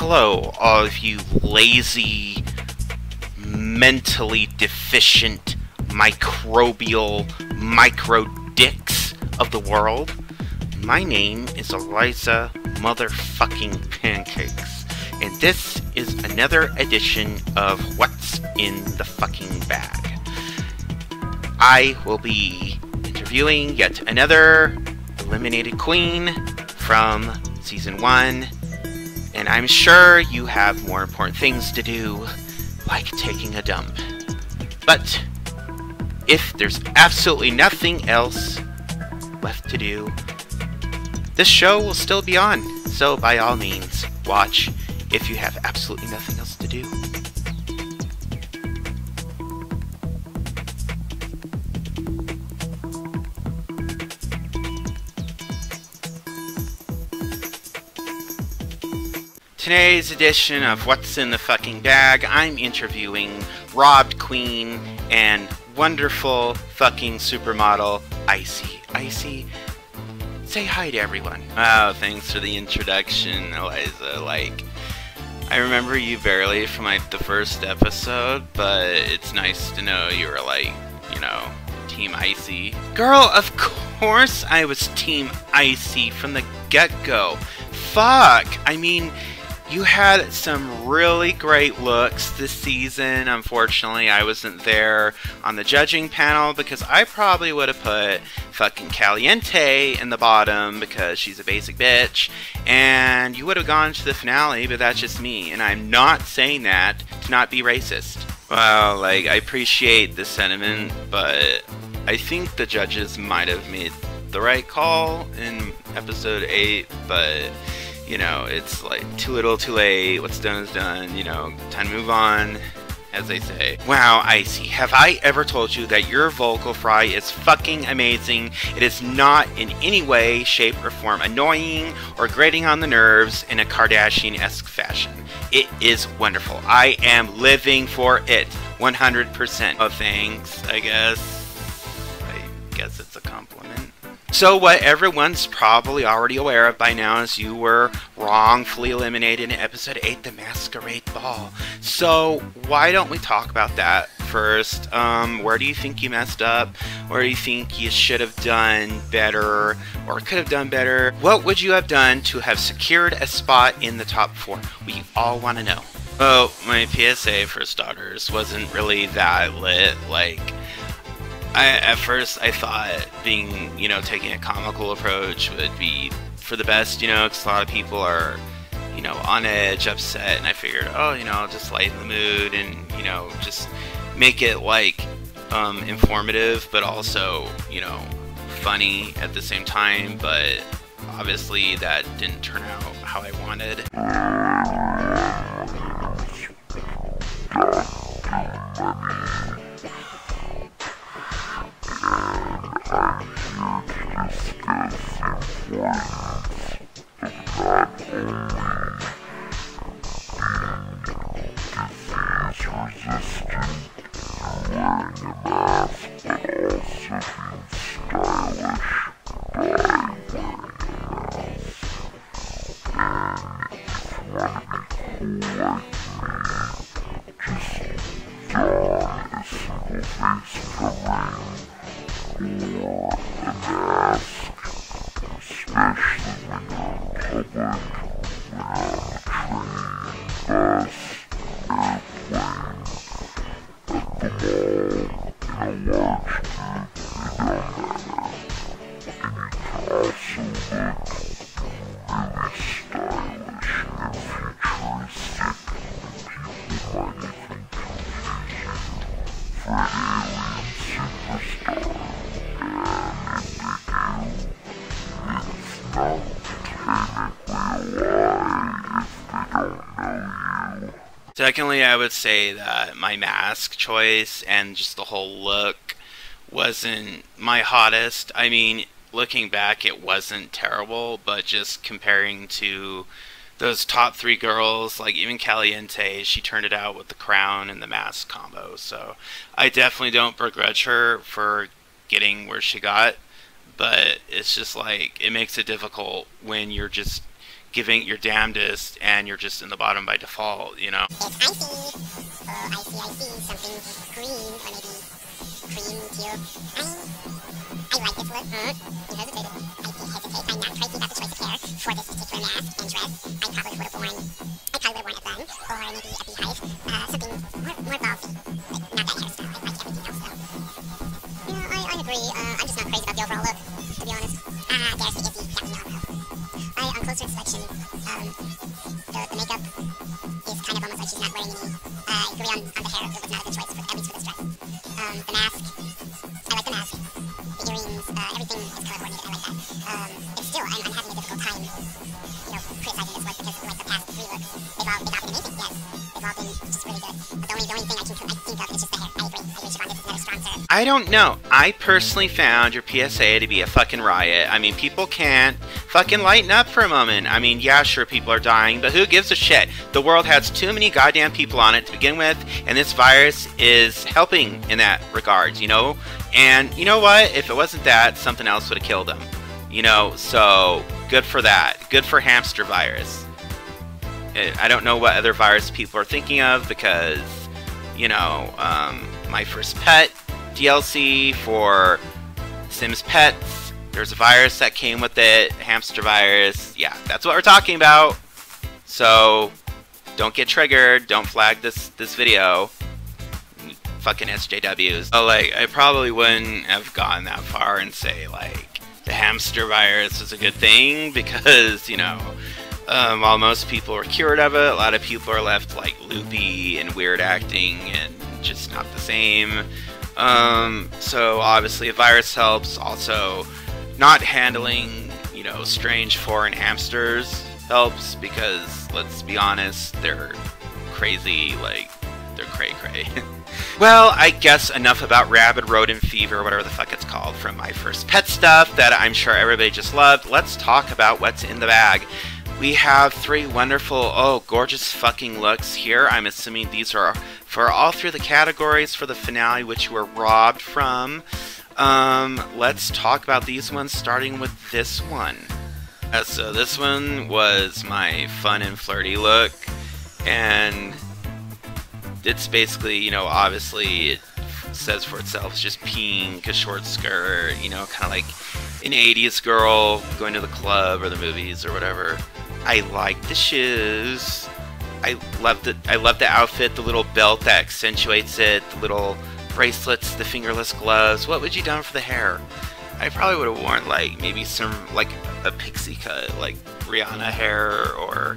Hello, all of you lazy, mentally deficient, microbial micro-dicks of the world. My name is Eliza motherfucking Pancakes, and this is another edition of What's in the Fucking Bag. I will be interviewing yet another eliminated queen from Season 1, and I'm sure you have more important things to do, like taking a dump. But if there's absolutely nothing else left to do, this show will still be on, so by all means, watch if you have absolutely nothing else to do. Today's edition of What's in the Fucking Bag, I'm interviewing robbed queen and wonderful fucking supermodel, Icy. Icy, say hi to everyone. Oh, thanks for the introduction, Eliza. I remember you barely from, the first episode, but it's nice to know you were, Team Icy. Girl, of course I was Team Icy from the get-go. Fuck! I mean, you had some really great looks this season. Unfortunately, I wasn't there on the judging panel because I probably would have put fucking Caliente in the bottom because she's a basic bitch. And you would have gone to the finale, but that's just me. And I'm not saying that to not be racist. Well, I appreciate the sentiment, but I think the judges might have made the right call in episode 8, but it's too little, too late. What's done is done. Time to move on, as they say. Wow, Icy, have I ever told you that your vocal fry is fucking amazing? It is not in any way, shape, or form annoying or grating on the nerves in a Kardashian-esque fashion. It is wonderful. I am living for it, 100%. Oh, thanks, I guess. I guess it's a compliment. So what everyone's probably already aware of by now is you were wrongfully eliminated in episode 8, the Masquerade Ball. So why don't we talk about that first? Where do you think you messed up? Where do you think you should have done better or could have done better? What would you have done to have secured a spot in the top 4? We all want to know. Oh, my PSA for starters wasn't really that lit. At first I thought being, taking a comical approach would be for the best, because a lot of people are, on edge, upset, and I figured, I'll just lighten the mood and, just make it, informative, but also, funny at the same time, but obviously that didn't turn out how I wanted. Secondly, I would say that my mask choice and just the whole look wasn't my hottest. I mean, looking back, it wasn't terrible, but just comparing to those top 3 girls, even Caliente, she turned it out with the crown and the mask combo. So I definitely don't begrudge her for getting where she got, but it's just it makes it difficult when you're just giving it your damnedest, and you're just in the bottom by default, you know? It's icy. Oh, icy. Something green, or maybe cream teal. I like this look. You hesitated. I did hesitate. I'm not crazy about the choice of hair for this particular mask and dress. I probably would have worn a bun, or maybe a beehive. Something more ballsy. Not that hairstyle. I like everything else, though. Yeah, I agree. I'm just not crazy about the overall look, to be honest. There's the Izzy that we know about. On closer inspection, the makeup is kind of almost like she's not wearing any. Agree on the hair. It was not a good choice, at least for this dress. The mask, I like the mask. The earrings, everything is color coordinated. I like that. It's still, I'm having a difficult time, criticizing this look because, like, the past 3 looks, they've all been amazing. Yes, they've all been just really good. But the only thing I think of is just the hair. I agree, Siobhan. This is another strong serve. I don't know. I personally found your PSA to be a fucking riot. I mean, people can't fucking lighten up for a moment. I mean, yeah, sure, people are dying, but who gives a shit? The world has too many goddamn people on it to begin with, and this virus is helping in that regard, you know? And you know what? If it wasn't that, something else would have killed them. You know, so good for that. Good for hamster virus. I don't know what other virus people are thinking of because, you know, My First Pet DLC for Sims Pets. There's a virus that came with it, hamster virus. Yeah, that's what we're talking about. So don't get triggered. Don't flag this video. Fucking SJWs. Oh, like, I probably wouldn't have gone that far and say, like, the hamster virus is a good thing because, you know, while most people are cured of it, a lot of people are left, like, loopy and weird acting and just not the same. So obviously a virus helps. Also, not handling, you know, strange foreign hamsters helps because, let's be honest, they're crazy, like, they're cray-cray. Well, I guess enough about rabid rodent fever, whatever the fuck it's called, from My First Pet stuff that I'm sure everybody just loved. Let's talk about what's in the bag. We have 3 wonderful, oh, gorgeous fucking looks here. I'm assuming these are for all 3 of the categories for the finale, which you were robbed from. Let's talk about these ones, starting with this one. So this one was my fun and flirty look, and it's basically, you know, obviously it says for itself, it's just pink, a short skirt, you know, kind of like an 80s girl going to the club or the movies or whatever. I like the shoes. I love the outfit, the little belt that accentuates it, the little bracelets, the fingerless gloves. What would you done for the hair? I probably would have worn, like, maybe some, like, a pixie cut, like Rihanna hair, or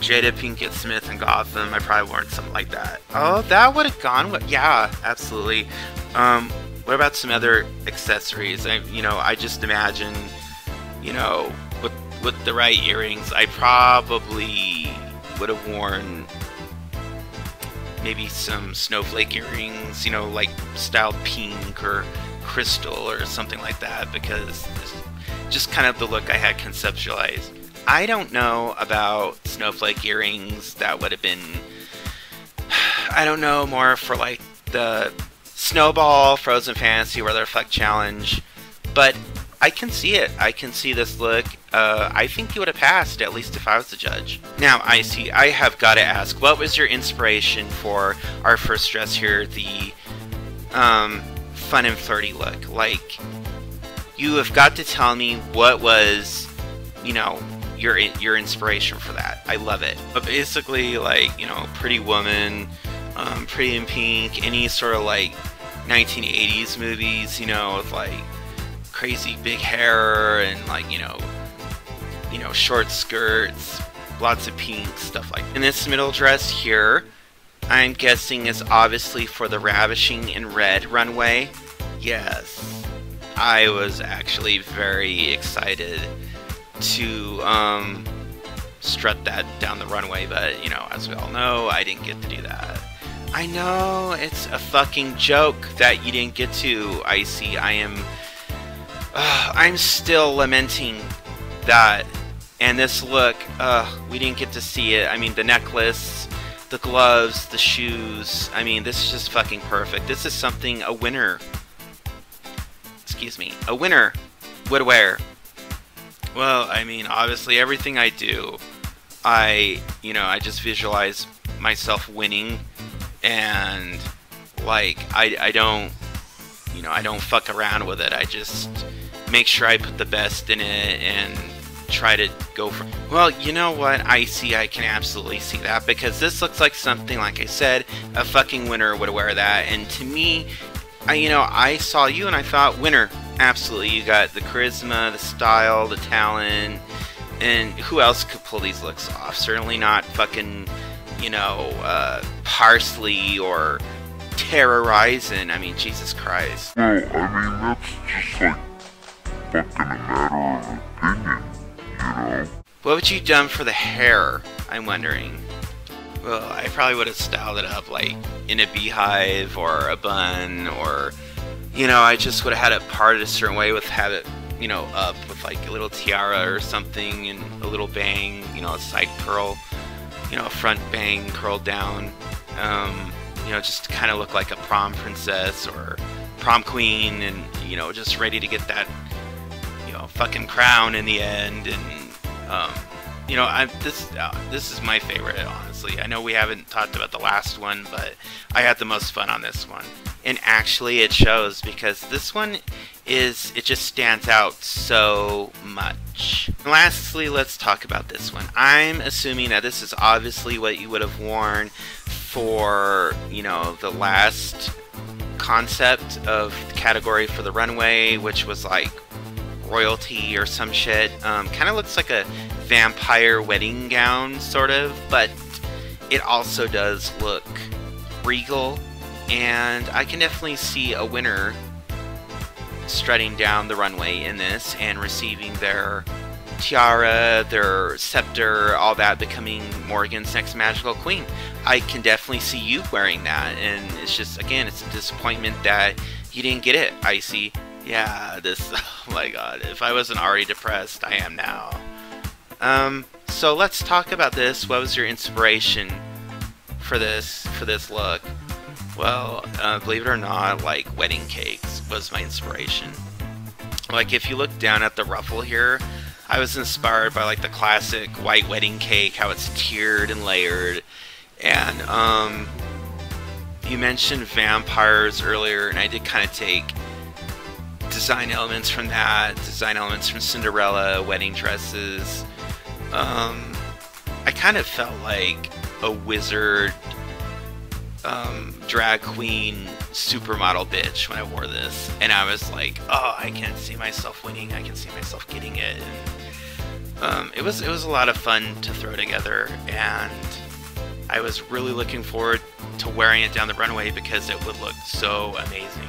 Jada Pinkett Smith in Gotham. I probably worn something like that. Oh, that would have gone with, yeah, absolutely. What about some other accessories? I just imagine, you know, with the right earrings, I probably would have worn maybe some snowflake earrings, you know, like styled pink or crystal or something like that, because it's just kind of the look I had conceptualized. I don't know about snowflake earrings. That would have been, I don't know, more for like the Snowball, Frozen Fantasy, Where the Fuck Challenge, but I can see it. I can see this look. I think you would have passed, at least if I was the judge. Now, I have got to ask, what was your inspiration for our first dress here, the fun and flirty look? Like, you have got to tell me what was, you know, your inspiration for that. I love it. But basically, like, you know, Pretty Woman, Pretty in Pink, any sort of like 1980s movies, you know, with like crazy big hair and like, you know, short skirts, lots of pink, stuff like that. And this middle dress here, I'm guessing is obviously for the Ravishing in Red runway. Yes, I was actually very excited to strut that down the runway, but, you know, as we all know, I didn't get to do that. I know, it's a fucking joke that you didn't get to, Icy. I'm still lamenting that. And this look, we didn't get to see it. I mean, the necklace, the gloves, the shoes. I mean, this is just fucking perfect. This is something a winner, excuse me, a winner would wear. Well, I mean, obviously everything I do, I just visualize myself winning, and like I don't, I don't fuck around with it. I just make sure I put the best in it and try to go for. Well, you know what? I can absolutely see that, because this looks like something, like I said, a fucking winner would wear that. And to me, I saw you and I thought, winner, absolutely. You got the charisma, the style, the talent, and who else could pull these looks off? Certainly not fucking, Parsley or Terrorizing. I mean, Jesus Christ. Well, I mean, that's just like fucking a matter of opinion, What would you done for the hair, I'm wondering? Well, I probably would have styled it up like in a beehive or a bun, or I just would have had it parted a certain way, had it up with like a little tiara or something, and a little bang, a side curl, a front bang curled down, just to kind of look like a prom princess or prom queen, and just ready to get that fucking crown in the end. And this is my favorite, honestly. I know we haven't talked about the last one, but I had the most fun on this one. And actually it shows, because this one it just stands out so much. And lastly, let's talk about this one. I'm assuming that this is obviously what you would have worn for, the last concept of the category for the runway, which was like royalty or some shit. Kind of looks like a vampire wedding gown, sort of, but it also does look regal, and I can definitely see a winner strutting down the runway in this and receiving their tiara, their scepter, all that, becoming Morgyn's next magical queen. I can definitely see you wearing that, and it's just, again, it's a disappointment that you didn't get it, Icy. Yeah, oh my god, if I wasn't already depressed, I am now. So let's talk about this. What was your inspiration for this look? Well, believe it or not, like, wedding cakes was my inspiration. Like, if you look down at the ruffle here, I was inspired by like the classic white wedding cake, how it's tiered and layered. And you mentioned vampires earlier, and I did kind of take design elements from that, design elements from Cinderella, wedding dresses. I kind of felt like a wizard, drag queen, supermodel bitch when I wore this, and I was like, oh, I can't see myself winning, I can see myself getting it. And, it was a lot of fun to throw together, and I was really looking forward to wearing it down the runway because it would look so amazing.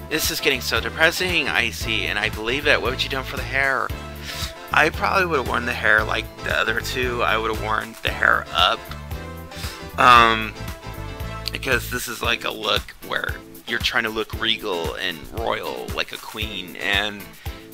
This is getting so depressing, Icy, and I believe it. What would you done for the hair? I probably would have worn the hair like the other two. I would have worn the hair up. Because this is like a look where you're trying to look regal and royal like a queen, and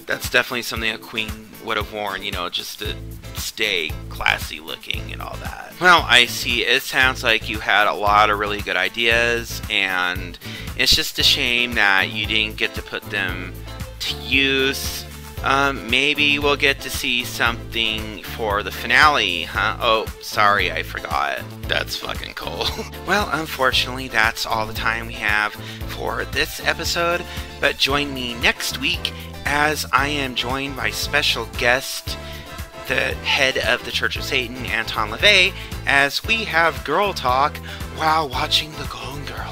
that's definitely something a queen would have worn, just to stay classy looking and all that. Well, Icy, it sounds like you had a lot of really good ideas, and it's just a shame that you didn't get to put them to use. Maybe we'll get to see something for the finale, huh? Oh, sorry, I forgot. That's fucking cool. Well, unfortunately, that's all the time we have for this episode, but join me next week as I am joined by special guest, the head of the Church of Satan, Anton LaVey, as we have girl talk while watching the Golden Girls.